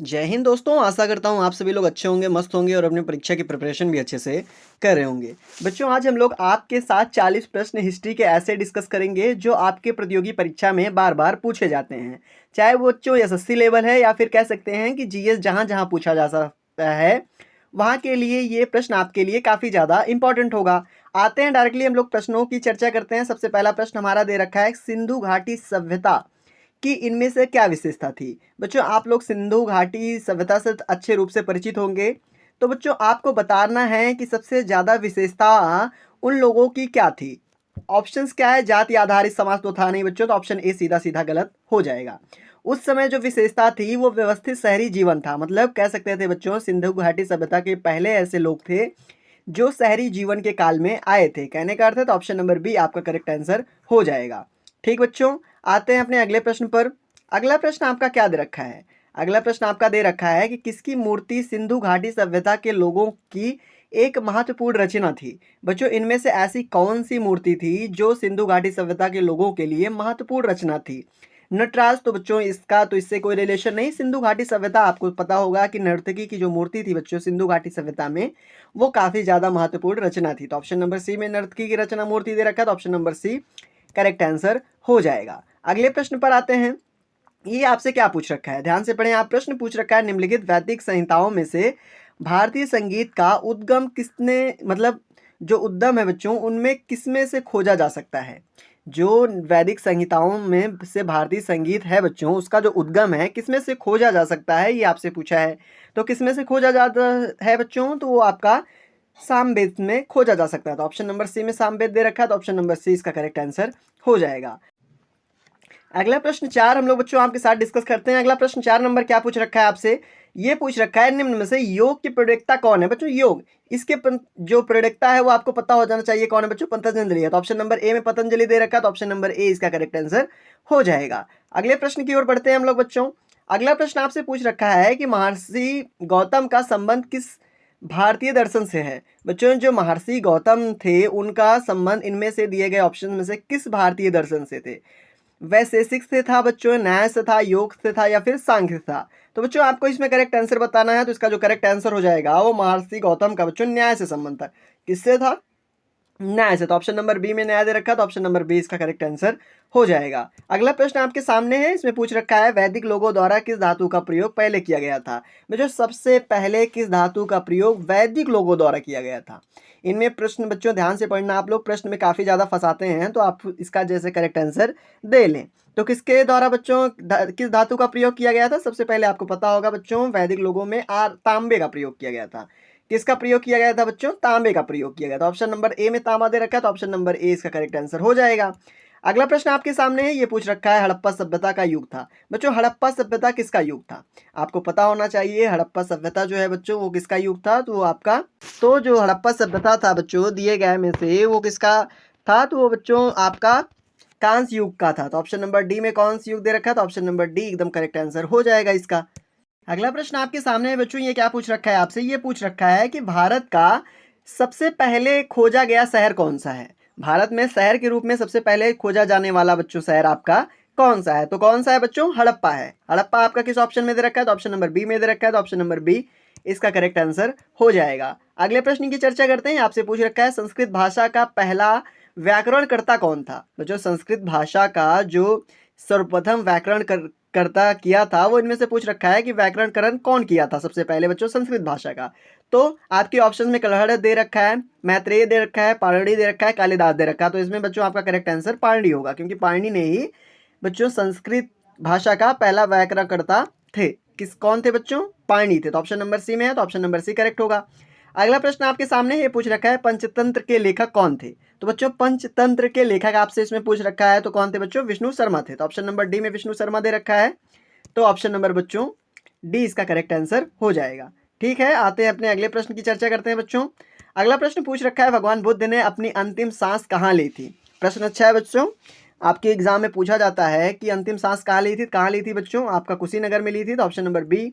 जय हिंद दोस्तों, आशा करता हूँ आप सभी लोग अच्छे होंगे, मस्त होंगे और अपनी परीक्षा की प्रिपरेशन भी अच्छे से कर रहे होंगे। बच्चों, आज हम लोग आपके साथ 40 प्रश्न हिस्ट्री के ऐसे डिस्कस करेंगे जो आपके प्रतियोगी परीक्षा में बार बार पूछे जाते हैं। चाहे वो बच्चों एसएससी लेवल है या फिर कह सकते हैं कि जीएस जहाँ जहाँ पूछा जा सकता है, वहाँ के लिए ये प्रश्न आपके लिए काफ़ी ज़्यादा इंपॉर्टेंट होगा। आते हैं डायरेक्टली हम लोग प्रश्नों की चर्चा करते हैं। सबसे पहला प्रश्न हमारा दे रखा है, सिंधु घाटी सभ्यता कि इनमें से क्या विशेषता थी। बच्चों, आप लोग सिंधु घाटी सभ्यता से अच्छे रूप से परिचित होंगे। तो बच्चों, आपको बताना है कि सबसे ज़्यादा विशेषता उन लोगों की क्या थी। ऑप्शंस क्या है, जाति आधारित समाज तो था नहीं बच्चों, तो ऑप्शन ए सीधा सीधा गलत हो जाएगा। उस समय जो विशेषता थी वो व्यवस्थित शहरी जीवन था। मतलब कह सकते थे बच्चों, सिंधु घाटी सभ्यता के पहले ऐसे लोग थे जो शहरी जीवन के काल में आए थे। कहने का अर्थ है, तो ऑप्शन नंबर बी आपका करेक्ट आंसर हो जाएगा। ठीक बच्चों, आते हैं अपने अगले प्रश्न पर। अगला प्रश्न आपका क्या दे रखा है। अगला प्रश्न आपका दे रखा है कि किसकी मूर्ति सिंधु घाटी सभ्यता के लोगों की एक महत्वपूर्ण रचना थी। बच्चों, इनमें से ऐसी कौन सी मूर्ति थी जो सिंधु घाटी सभ्यता के लोगों के लिए महत्वपूर्ण रचना थी। नटराज, तो बच्चों इसका तो इससे कोई रिलेशन नहीं। सिंधु घाटी सभ्यता, आपको पता होगा कि नर्तकी की जो मूर्ति थी बच्चों सिंधु घाटी सभ्यता में, वो काफ़ी ज़्यादा महत्वपूर्ण रचना थी। तो ऑप्शन नंबर सी में नर्तकी की रचना मूर्ति दे रखा है, तो option number C correct answer हो जाएगा। अगले प्रश्न पर आते हैं। ये आपसे क्या पूछ रखा है, ध्यान से पढ़ें। आप प्रश्न पूछ रखा है, निम्नलिखित वैदिक संहिताओं में से भारतीय संगीत का उद्गम किसने, मतलब जो उद्गम है बच्चों, उनमें किसमें से खोजा जा सकता है। जो वैदिक संहिताओं में से भारतीय संगीत है बच्चों, उसका जो उद्गम है किसमें से खोजा जा सकता है, ये आपसे पूछा है। तो किसमें से खोजा जाता है बच्चों, तो वो आपका सामवेद में खोजा जा सकता है। तो ऑप्शन नंबर सी में सामवेद दे रखा है, तो ऑप्शन नंबर सी इसका करेक्ट आंसर हो जाएगा। अगला प्रश्न 4 हम लोग बच्चों आपके साथ डिस्कस करते हैं। अगला प्रश्न 4 नंबर क्या पूछ रखा है आपसे, ये पूछ रखा है, निम्न में से योग की प्रेरकता कौन है। बच्चों, योग इसके जो प्रेरकता है वो आपको पता हो जाना चाहिए कौन है बच्चों, पतंजलि है। तो ऑप्शन नंबर ए में पतंजलि दे रखा है, तो ऑप्शन नंबर ए इसका करेक्ट आंसर हो जाएगा। अगले प्रश्न की ओर बढ़ते हैं हम लोग बच्चों। अगला प्रश्न आपसे पूछ रखा है कि महर्षि गौतम का संबंध किस भारतीय दर्शन से है। बच्चों, जो महर्षि गौतम थे उनका संबंध इनमें से दिए गए ऑप्शन में से किस भारतीय दर्शन से थे। वैशेषिक से था बच्चों, न्याय से था, योग से था या फिर सांख्य से था। तो बच्चों आपको इसमें करेक्ट आंसर बताना है, तो इसका जो करेक्ट आंसर हो जाएगा वो महर्षि गौतम का बच्चों न्याय से संबंध था। किससे था, न्याय से। तो ऑप्शन नंबर बी में न्याय दे रखा है, तो ऑप्शन नंबर बी इसका करेक्ट आंसर हो जाएगा। अगला प्रश्न आपके सामने है, इसमें पूछ रखा है, वैदिक लोगों द्वारा किस धातु का प्रयोग पहले किया गया था। बच्चों, सबसे पहले किस धातु का प्रयोग वैदिक लोगों द्वारा किया गया था। इनमें प्रश्न बच्चों ध्यान से पढ़ना, आप लोग प्रश्न में काफ़ी ज़्यादा फंसाते हैं, तो आप इसका जैसे करेक्ट आंसर दे लें। तो किसके द्वारा बच्चों किस धातु का प्रयोग किया गया था। सबसे पहले आपको पता होगा बच्चों, वैदिक लोगों में तांबे का प्रयोग किया गया था। किसका प्रयोग किया गया था बच्चों, तांबे का प्रयोग किया गया था। ऑप्शन नंबर ए में तांबा दे रखा है, तो ऑप्शन नंबर ए इसका करेक्ट आंसर हो जाएगा। अगला प्रश्न आपके सामने है, ये पूछ रखा है, हड़प्पा सभ्यता का युग था। बच्चों, हड़प्पा सभ्यता किसका युग था, आपको पता होना चाहिए। हड़प्पा सभ्यता जो है बच्चों वो किसका युग था, तो वो आपका, तो जो हड़प्पा सभ्यता था बच्चों दिए गए में से वो किसका था, तो वो बच्चों आपका कांस्य युग का था। तो ऑप्शन नंबर डी में कांस्य युग दे रखा है, तो ऑप्शन नंबर डी एकदम करेक्ट आंसर हो जाएगा इसका। अगला प्रश्न आपके सामने है बच्चों, ये क्या पूछ रखा है आपसे, ये पूछ रखा है कि भारत का सबसे पहले खोजा गया शहर कौन सा है। भारत में शहर के रूप में सबसे पहले खोजा जाने वाला बच्चों शहर आपका कौन सा है। तो कौन सा है बच्चों, हड़प्पा है। हड़प्पा आपका किस ऑप्शन में दे रखा है, तो ऑप्शन नंबर बी में दे रखा है, तो ऑप्शन नंबर बी इसका करेक्ट आंसर हो जाएगा। अगले प्रश्न की चर्चा करते हैं। आपसे पूछ रखा है, संस्कृत भाषा का पहला व्याकरणकर्ता कौन था। बच्चों, संस्कृत भाषा का जो सर्वप्रथम व्याकरणकर्ता किया था वो इनमें से पूछ रखा है कि व्याकरणकरण कौन किया था सबसे पहले बच्चों संस्कृत भाषा का। तो आपके ऑप्शन में कलहड़ दे रखा है, मैत्रेय दे रखा है, पाणिनि दे रखा है, कालिदास दे रखा है। तो इसमें बच्चों आपका करेक्ट आंसर पाणिनि होगा, क्योंकि पाणिनि ने ही बच्चों संस्कृत भाषा का पहला व्याकरणकर्ता थे। कौन थे बच्चों, पाणिनि थे। तो ऑप्शन नंबर सी में है, तो ऑप्शन नंबर सी करेक्ट होगा। अगला प्रश्न आपके सामने ये पूछ रखा है, पंचतंत्र के लेखक कौन थे। तो बच्चों, पंचतंत्र के लेखक आपसे इसमें पूछ रखा है, तो कौन थे बच्चों, विष्णु शर्मा थे। तो ऑप्शन नंबर डी में विष्णु शर्मा दे रखा है, तो ऑप्शन नंबर बच्चों डी इसका करेक्ट आंसर हो जाएगा। ठीक है, आते हैं अपने अगले प्रश्न की चर्चा करते हैं बच्चों। अगला प्रश्न पूछ रखा है, भगवान बुद्ध ने अपनी अंतिम सांस कहाँ ली थी। प्रश्न अच्छा है बच्चों, आपके एग्जाम में पूछा जाता है कि अंतिम सांस कहाँ ली थी। कहाँ ली थी बच्चों, आपका कुशीनगर में ली थी। तो ऑप्शन नंबर बी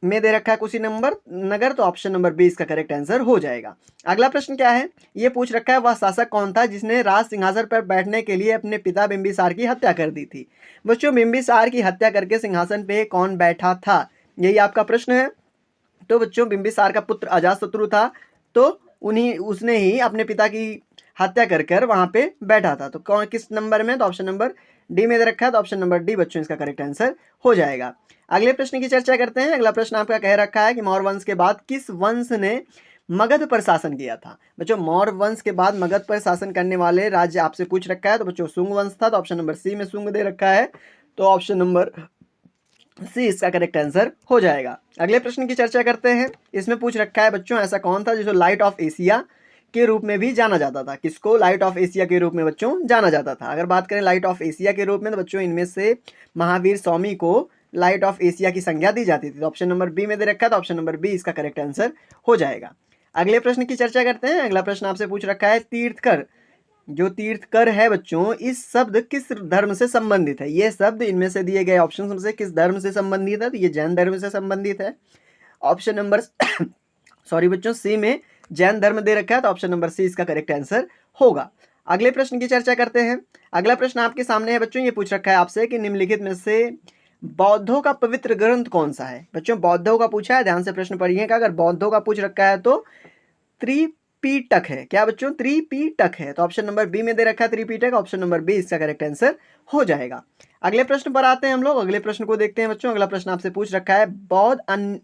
में दे रखा है कुशीनगर नगर, तो ऑप्शन नंबर बी इसका करेक्ट आंसर हो जाएगा। अगला प्रश्न क्या है, ये पूछ रखा है वह शासक कौन था जिसने राज सिंहासन पर बैठने के लिए अपने पिता बिंबिसार की हत्या कर दी थी। बच्चों बिंबिसार की हत्या करके सिंहासन पे कौन बैठा था, यही आपका प्रश्न है। तो बच्चों बिंबिसार का पुत्र अजातशत्रु था, तो उसने ही अपने पिता की हत्या कर कर वहां पे बैठा था। तो कौन किस नंबर में, तो ऑप्शन नंबर डी में दे रखा है, तो ऑप्शन नंबर डी बच्चों इसका करेक्ट आंसर हो जाएगा। अगले प्रश्न की चर्चा करते हैं। अगला प्रश्न आपका कह रखा है कि मौर्य वंश के बाद किस वंश ने मगध पर शासन किया था। बच्चों मौर्य वंश के बाद मगध पर शासन करने वाले राज्य आपसे पूछ रखा है, तो बच्चों शुंग वंश था, तो ऑप्शन नंबर सी में शुंग दे रखा है, तो ऑप्शन नंबर सी इसका करेक्ट आंसर हो जाएगा। अगले प्रश्न की चर्चा करते हैं। इसमें पूछ रखा है बच्चों ऐसा कौन था जिसे लाइट ऑफ एशिया के रूप में भी जाना जाता था। किसको लाइट ऑफ एशिया के रूप में बच्चों जाना जाता था। अगर बात करें लाइट ऑफ एशिया के रूप में, तो बच्चों इनमें से महावीर स्वामी को लाइट ऑफ एशिया की संज्ञा दी जाती थी। तो ऑप्शन नंबर बी में दे रखा है, तो ऑप्शन नंबर बी इसका करेक्ट आंसर हो जाएगा। अगले प्रश्न की चर्चा करते हैं। अगला प्रश्न आपसे पूछ रखा है तीर्थकर, जो तीर्थकर है बच्चों, इस शब्द किस धर्म से संबंधित है। ये शब्द इनमें से दिए गए ऑप्शन में से किस धर्म से संबंधित है, तो ये जैन धर्म से संबंधित है। ऑप्शन नंबर सॉरी बच्चों सी में जैन धर्म दे रखा है, तो ऑप्शन नंबर सी इसका करेक्ट आंसर होगा। अगले प्रश्न की चर्चा करते हैं। अगला प्रश्न आपके सामने है बच्चों, ये पूछ रखा है आपसे कि निम्नलिखित में से बौद्धों का पवित्र ग्रंथ कौन सा है। बच्चों बौद्धों का पूछा है, ध्यान से प्रश्न पढ़िएगा। अगर बौद्धों का पूछ रखा है तो त्रिपिटक है। क्या बच्चों, त्रिपिटक है, तो ऑप्शन नंबर बी में दे रखा है त्रिपिटक, ऑप्शन नंबर बी इसका करेक्ट आंसर हो जाएगा। अगले प्रश्न पर आते हैं हम लोग। अगले प्रश्न को देखते हैं बच्चों। अगला प्रश्न आपसे पूछ रखा है बौद्ध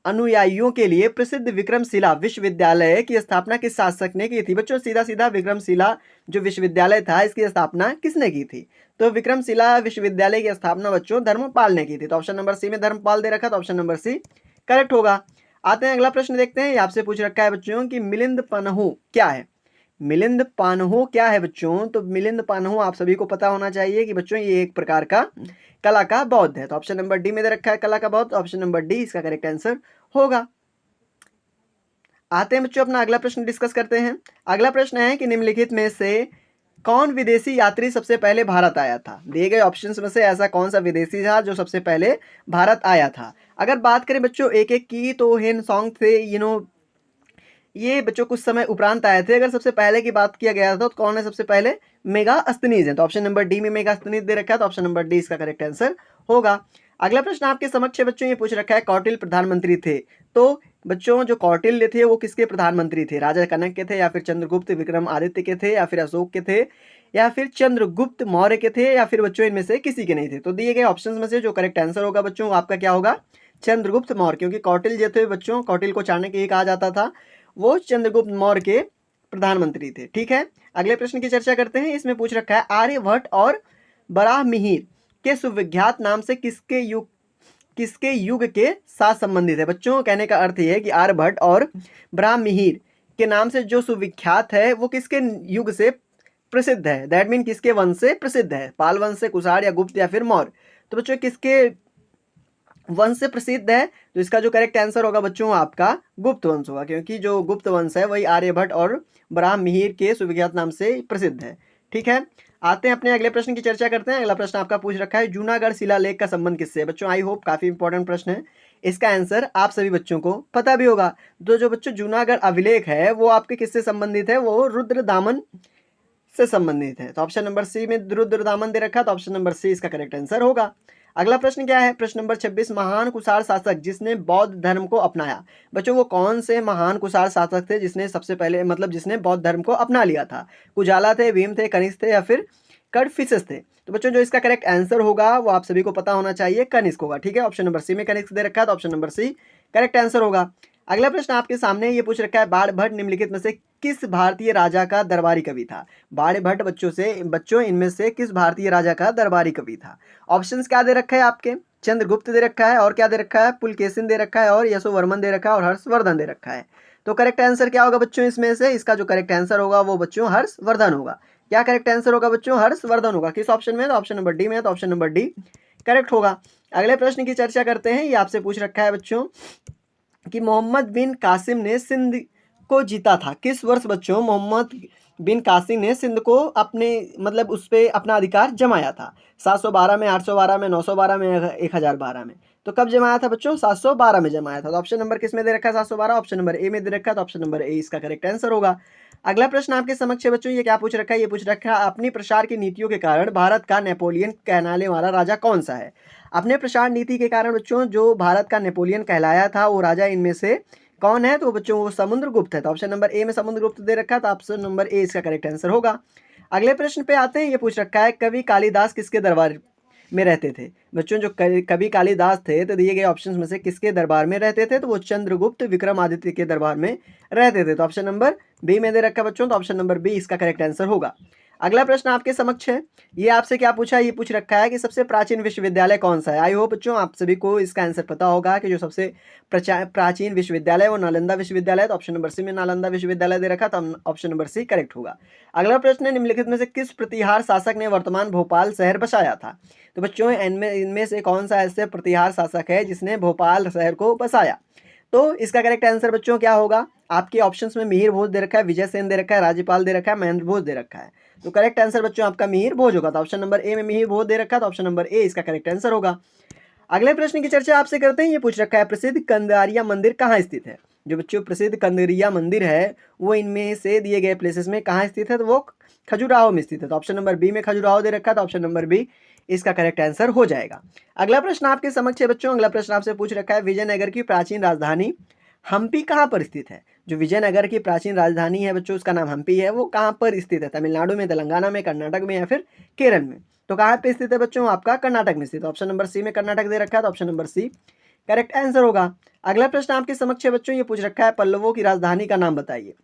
अनुयायियों के लिए प्रसिद्ध विक्रमशिला विश्वविद्यालय की स्थापना किस शासक ने की थी। बच्चों सीधा सीधा विक्रमशिला जो विश्वविद्यालय था इसकी स्थापना किसने की थी, तो विक्रमशिला विश्वविद्यालय की स्थापना बच्चों धर्मपाल ने की थी। तो ऑप्शन नंबर सी में धर्मपाल दे रखा, तो ऑप्शन नंबर सी करेक्ट होगा। आते हैं अगला प्रश्न देखते हैं। आपसे पूछ रखा है बच्चों कि मिलिंद पन्हु क्या है। मिलिंद पान्हु क्या है बच्चों, तो मिलिंद पान्हु आप सभी को पता होना चाहिए कि बच्चों ये एक प्रकार का कला का बौद्ध है। तो ऑप्शन नंबर डी में दे रखा है कला का बौद्ध, ऑप्शन नंबर डी इसका करेक्ट आंसर होगा। आते हैं बच्चों अपना अगला प्रश्न डिस्कस करते हैं। अगला प्रश्न है कि निम्नलिखित में से कौन विदेशी यात्री सबसे पहले भारत आया था। दिए गए ऑप्शंस में से ऐसा कौन सा विदेशी था जो सबसे पहले भारत आया था। अगर बात करें बच्चों एक एक की, तो हेन सॉन्ग थे, ये बच्चों कुछ समय उपरांत आए थे। अगर सबसे पहले की बात किया गया था तो कौन है सबसे पहले, मेगास्थनीज है। तो ऑप्शन नंबर डी में मेगास्थनीज दे रखा है, तो ऑप्शन नंबर डी इसका करेक्ट आंसर होगा। अगला प्रश्न आपके समक्ष है बच्चों, ये पूछ रखा है कौटिल्य प्रधानमंत्री थे। तो बच्चों जो कौटिल्य थे वो किसके प्रधानमंत्री थे, राजा कनक के थे, या फिर चंद्रगुप्त विक्रमादित्य के थे, या फिर अशोक के थे, या फिर चंद्रगुप्त मौर्य के थे, या फिर बच्चों इनमें से किसी के नहीं थे। तो दिए गए ऑप्शंस में से जो करेक्ट आंसर होगा बच्चों आपका क्या होगा, चंद्रगुप्त मौर्य, क्योंकि कौटिल्य जो थे बच्चों, कौटिल्य को चाणक्य ही कहा जाता था, वो चंद्रगुप्त मौर्य के प्रधानमंत्री थे। ठीक है, अगले प्रश्न की चर्चा करते हैं। इसमें पूछ रखा है आर्यभट्ट और बराहमिहिर के सुविख्यात नाम से किसके युग के साथ संबंधित है। बच्चों कहने का अर्थ यह है कि आर्यभट्ट और बराहमिहिर के नाम से जो सुविख्यात है वो किसके युग से प्रसिद्ध है, दैट मीन किसके वंश से प्रसिद्ध है, पाल वंश से, कुषाण या गुप्त या फिर मौर्य। तो बच्चों किसके वंश से प्रसिद्ध है, तो इसका जो करेक्ट आंसर होगा बच्चों आपका गुप्त वंश होगा, क्योंकि जो गुप्त वंश है वही आर्यभट्ट और बराहमिहिर के सुविख्यात नाम से प्रसिद्ध है। ठीक है, आते हैं अपने अगले प्रश्न की चर्चा करते हैं। अगला प्रश्न आपका पूछ रखा है जूनागढ़ शिलालेख का संबंध किससे है। बच्चों आई होप काफी इंपॉर्टेंट प्रश्न है, इसका आंसर आप सभी बच्चों को पता भी होगा। तो जो बच्चों जूनागढ़ अभिलेख है वो आपके किससे संबंधित है, वो रुद्रदामन से संबंधित है। तो ऑप्शन नंबर सी में रुद्रदामन दे रखा, तो ऑप्शन नंबर सी इसका करेक्ट आंसर होगा। अगला प्रश्न क्या है, प्रश्न नंबर 26, महान कुषाण शासक जिसने बौद्ध धर्म को अपनाया। बच्चों वो कौन से महान कुषाण शासक थे जिसने सबसे पहले जिसने बौद्ध धर्म को अपना लिया था। कुजाला थे, भीम थे, कनिष्क थे, या फिर कड़फिसस थे। तो बच्चों जो इसका करेक्ट आंसर होगा वो आप सभी को पता होना चाहिए, कनिष्क होगा। ठीक है, ऑप्शन नंबर सी में कनिष्क दे रखा है, तो option number C correct answer होगा। अगला प्रश्न आपके सामने ये पूछ रखा है बाणभट्ट निम्नलिखित में से किस भारतीय राजा का दरबारी कवि था। बाणभट्ट बच्चों इनमें से किस भारतीय राजा का दरबारी कवि था। ऑप्शंस क्या दे रखा है आपके, चंद्रगुप्त दे रखा है, और क्या दे रखा है, पुलकेशिन दे रखा है, और यशोवर्मन दे रखा है, और हर्षवर्धन दे रखा है। तो करेक्ट आंसर क्या होगा बच्चों इसमें से, इसका जो करेक्ट आंसर होगा वो बच्चों हर्षवर्धन होगा। क्या करेक्ट आंसर होगा बच्चों, हर्षवर्धन होगा। किस ऑप्शन में, तो ऑप्शन नंबर डी में है, तो ऑप्शन नंबर डी करेक्ट होगा। अगले प्रश्न की चर्चा करते हैं। ये आपसे पूछ रखा है बच्चों कि मोहम्मद बिन कासिम ने सिंध को जीता था किस वर्ष। बच्चों मोहम्मद बिन कासिम ने सिंध को अपने मतलब उस पर अपना अधिकार जमाया था? 712 में, 812 में, 912 में, 1012 में? तो कब जमाया था बच्चों? 712 में जमाया था। तो ऑप्शन नंबर किस में दे रखा है? 712। ऑप्शन नंबर ए में दे रखा है, तो ऑप्शन नंबर ए इसका करेक्ट आंसर होगा। अगला प्रश्न आपके समक्ष है बच्चों, ये क्या पूछ रखा है? ये पूछ रखा है अपनी प्रसार की नीतियों के कारण भारत का नेपोलियन कहलाने वाला राजा कौन सा है? अपने प्रसार नीति के कारण बच्चों जो भारत का नेपोलियन कहलाया था वो राजा इनमें से कौन है? तो बच्चों वो समुद्रगुप्त है। तो ऑप्शन नंबर ए में समुद्रगुप्त दे रखा है, तो ऑप्शन नंबर ए इसका करेक्ट आंसर होगा। अगले प्रश्न पे आते हैं। ये पूछ रखा है कवि कालिदास किसके दरबार में रहते थे? बच्चों जो कवि कालिदास थे तो दिए गए ऑप्शंस में से किसके दरबार में रहते थे? तो वो चंद्रगुप्त विक्रमादित्य के दरबार में रहते थे। तो ऑप्शन नंबर बी में दे रखा है बच्चों, तो ऑप्शन नंबर बी इसका करेक्ट आंसर होगा। अगला प्रश्न आपके समक्ष है। ये आपसे क्या पूछा है? ये पूछ रखा है कि सबसे प्राचीन विश्वविद्यालय कौन सा है? आई होप बच्चों आप सभी को इसका आंसर पता होगा कि जो सबसे प्राचीन विश्वविद्यालय वो नालंदा विश्वविद्यालय है। तो ऑप्शन नंबर सी में नालंदा विश्वविद्यालय दे रखा, तो ऑप्शन नंबर सी करेक्ट होगा। अगला प्रश्न है निम्नलिखित में से किस प्रतिहार शासक ने वर्तमान भोपाल शहर बसाया था? तो बच्चों इनमें से कौन सा ऐसे प्रतिहार शासक है जिसने भोपाल शहर को बसाया? तो इसका करेक्ट आंसर बच्चों क्या होगा? आपके ऑप्शंस में मिहिर भोज दे रखा है, विजय सेन दे रखा है, राज्यपाल दे रखा है, महेंद्र भोज दे रखा है। तो करेक्ट आंसर बच्चों आपका मिहिर भोज होगा। तो ऑप्शन नंबर ए में मिहिर भोज दे रखा है, तो ऑप्शन नंबर ए इसका करेक्ट आंसर होगा। अगले प्रश्न की चर्चा आपसे करते हैं। ये पूछ रखा है प्रसिद्ध कंदारिया मंदिर कहाँ स्थित है? जो बच्चों प्रसिद्ध कंदारिया मंदिर है वो इनमें से दिए गए प्लेसेस में कहाँ स्थित है? तो वो खजुराहो में स्थित है। तो ऑप्शन नंबर बी में खजुराहो दे रखा है, तो ऑप्शन नंबर बी इसका करेक्ट आंसर हो जाएगा। अगला प्रश्न आपके समक्ष है बच्चों। अगला प्रश्न आपसे पूछ रखा है विजयनगर की प्राचीन राजधानी हम्पी कहाँ पर स्थित है? जो विजयनगर की प्राचीन राजधानी है बच्चों उसका नाम हम्पी है, वो कहाँ पर स्थित है? तमिलनाडु में, तेलंगाना में, कर्नाटक में या फिर केरल में? तो कहाँ पे स्थित है बच्चों? आपका कर्नाटक में स्थित। ऑप्शन नंबर सी में कर्नाटक दे रखा है, तो option number C correct answer होगा। अगला प्रश्न आपके समक्ष है बच्चों। ये पूछ रखा है पल्लवों की राजधानी का नाम बताइए।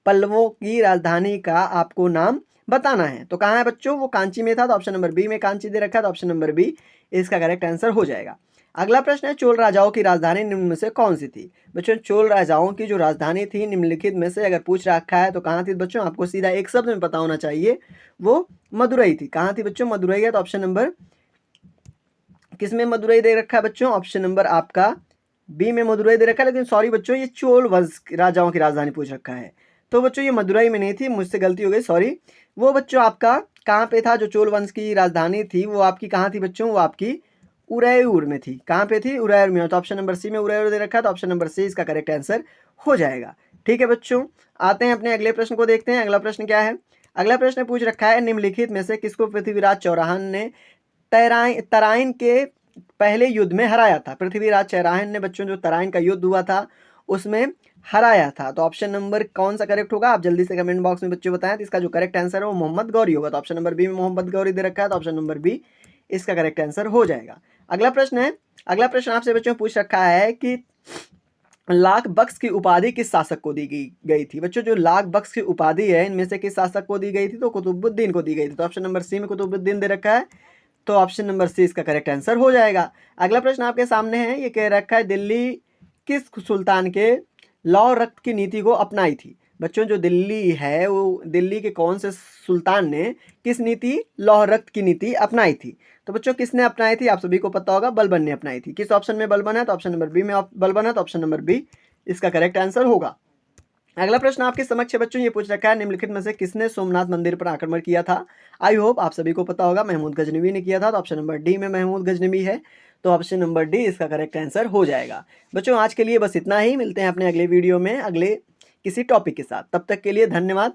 पल्लवों की राजधानी का आपको नाम बताना है। तो कहाँ है बच्चों? वो कांची में था, तो ऑप्शन नंबर बी में कांची दे रखा है, तो ऑप्शन नंबर बी इसका करेक्ट आंसर हो जाएगा। अगला प्रश्न है चोल राजाओं की राजधानी निम्न में से कौन सी थी? बच्चों चोल राजाओं की जो राजधानी थी निम्नलिखित में से अगर पूछ रखा है तो कहाँ थी बच्चों? आपको सीधा एक शब्द में पता होना चाहिए, वो मदुरई थी। कहाँ थी बच्चों? मदुरई है। तो ऑप्शन नंबर किसमें मदुरई दे रखा है बच्चों? ऑप्शन नंबर आपका बी में मदुरई दे रखा है। लेकिन सॉरी बच्चों ये चोल वंश राजाओं की राजधानी पूछ रखा है, तो बच्चों ये मदुरई में नहीं थी, मुझसे गलती हो गई, सॉरी। वो बच्चों आपका कहाँ पे था? जो चोल वंश की राजधानी थी वो आपकी कहाँ थी बच्चों? वो आपकी उरैयूर में थी। कहाँ पे थी? उरैयूर में। तो ऑप्शन नंबर सी में उरैयूर दे रखा है, तो ऑप्शन नंबर सी इसका करेक्ट आंसर हो जाएगा। ठीक है बच्चों, आते हैं अपने अगले प्रश्न को देखते हैं। अगला प्रश्न क्या है? अगला प्रश्न पूछ रखा है निम्नलिखित में से किसको पृथ्वीराज चौहान ने तराइन के पहले युद्ध में हराया था? पृथ्वीराज चौहान ने बच्चों जो तराइन का युद्ध हुआ था उसमें हराया था। तो ऑप्शन नंबर कौन सा करेक्ट होगा? आप जल्दी से कमेंट बॉक्स में बच्चों बताएं। तो इसका जो करेक्ट आंसर है वो मोहम्मद गौरी होगा। तो ऑप्शन नंबर बी में मोहम्मद गौरी दे रखा है, तो ऑप्शन नंबर बी इसका करेक्ट आंसर हो जाएगा। अगला प्रश्न है। अगला प्रश्न आपसे बच्चों पूछ रखा है कि लाख बख्श की उपाधि किस शासक को दी गई थी? बच्चों जो लाख बख्श की उपाधि है इनमें से किस शासक को दी गई थी? तो कुतुबुद्दीन को दी गई थी। तो ऑप्शन नंबर सी में कुतुबुद्दीन दे रखा है, तो ऑप्शन नंबर सी इसका करेक्ट आंसर हो जाएगा। अगला प्रश्न आपके सामने है। ये कह रखा है दिल्ली किस सुल्तान के लौ रक्त की नीति को अपनाई थी? बच्चों जो दिल्ली है वो दिल्ली के कौन से सुल्तान ने किस नीति? लौह रक्त की नीति अपनाई थी। तो बच्चों किसने अपनाई थी? आप सभी को पता होगा, बलबन ने अपनाई थी। किस ऑप्शन में बलबन है? तो ऑप्शन नंबर बी में बलबन है, तो ऑप्शन नंबर बी इसका करेक्ट आंसर होगा। अगला प्रश्न आपके समक्ष है बच्चों। ये पूछ रखा है निम्नलिखित में से किसने सोमनाथ मंदिर पर आक्रमण किया था? आई होप आप सभी को पता होगा, महमूद गजनवी ने किया था। तो ऑप्शन नंबर डी में महमूद गजनवी है, तो ऑप्शन नंबर डी इसका करेक्ट आंसर हो जाएगा। बच्चों आज के लिए बस इतना ही, मिलते हैं अपने अगले वीडियो में अगले किसी टॉपिक के साथ। तब तक के लिए धन्यवाद।